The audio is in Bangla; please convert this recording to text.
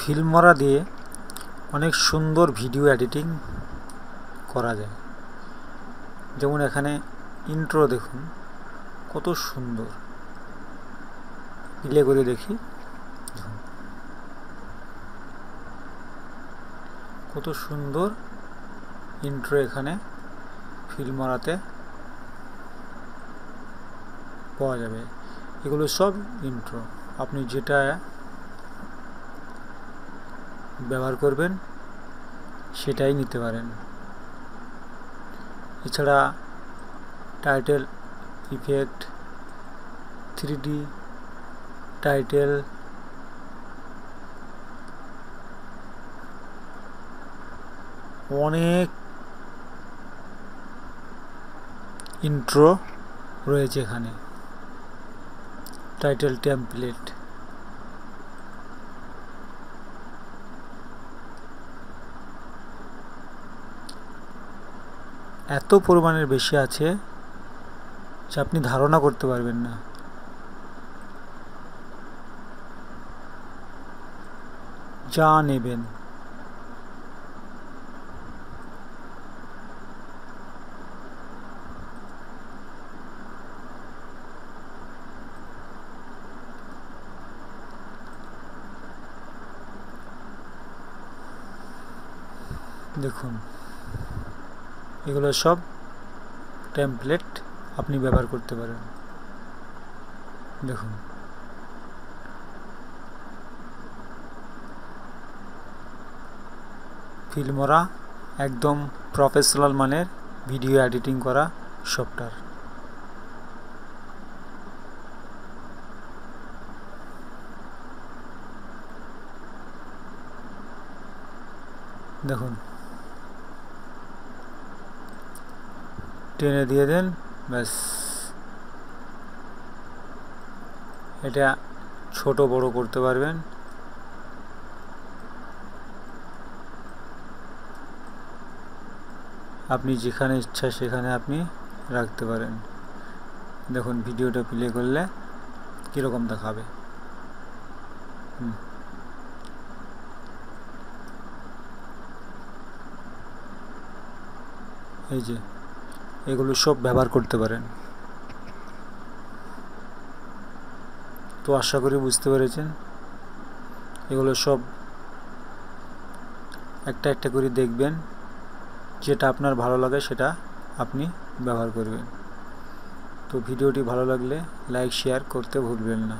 ফিল্মরা দিয়ে অনেক সুন্দর ভিডিও এডিটিং করা যায়। যেমন এখানে ইন্ট্রো দেখুন কত সুন্দর, প্লে করে দেখি, কত সুন্দর ইন্ট্রো এখানে ফিল্মরাতে পাওয়া যাবে। এগুলো সব ইন্ট্রো, আপনি যেটা ব্যবহার করবেন সেটাই নিতে পারেন। এছাড়া টাইটেল ইফেক্ট, 3D টাইটেল, অনেক ইন্ট্রো রয়েছে এখানে। টাইটেল টেমপ্লেট, এত পরিমাণের বেশি আছে যে আপনি ধারণা করতে পারবেন না। যা নেবেন দেখুন, এগুলো সব টেমপ্লেট আপনি ব্যবহার করতে পারেন। দেখুন, ফিল্মরা একদম প্রফেশনাল মানের ভিডিও এডিটিং করা সফটওয়্যার। দেখুন, টেনে দিয়ে দেন, ব্যাস। এটা ছোট বড় করতে পারবেন। আপনি যেখানে ইচ্ছা সেখানে আপনি রাখতে পারেন। দেখুন, ভিডিওটা প্লে করলে কীরকম দেখাবে। এই যে এগুলো সব ব্যবহার করতে পারেন। তো আশা করি বুঝতে পেরেছেন। এগুলো সব একটা একটা করে দেখবেন, যেটা আপনার ভালো লাগে সেটা আপনি ব্যবহার করবেন। তো ভিডিওটি ভালো লাগলে লাইক শেয়ার করতে ভুলবেন না।